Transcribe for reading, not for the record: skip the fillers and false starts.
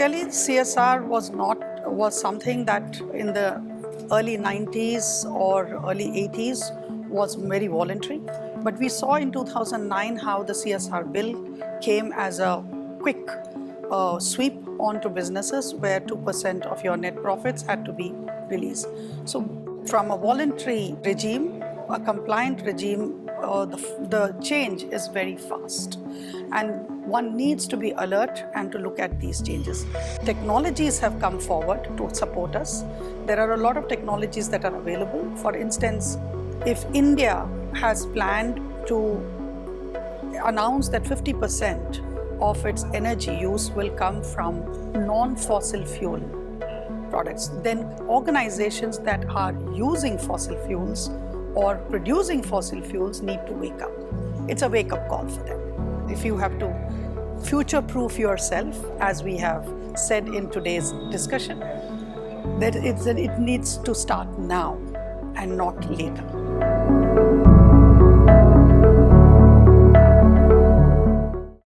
Really, CSR was something that in the early 90s or early 80s was very voluntary. But we saw in 2009 how the CSR bill came as a quick sweep onto businesses where 2% of your net profits had to be released. So from a voluntary regime, a compliant regime, the change is very fast. And one needs to be alert and to look at these changes. Technologies have come forward to support us. There are a lot of technologies that are available. For instance, if India has planned to announce that 50% of its energy use will come from non-fossil fuel products, then organizations that are using fossil fuels or producing fossil fuels need to wake up. It's a wake-up call for them. If you have to future-proof yourself, as we have said in today's discussion, that it needs to start now and not later.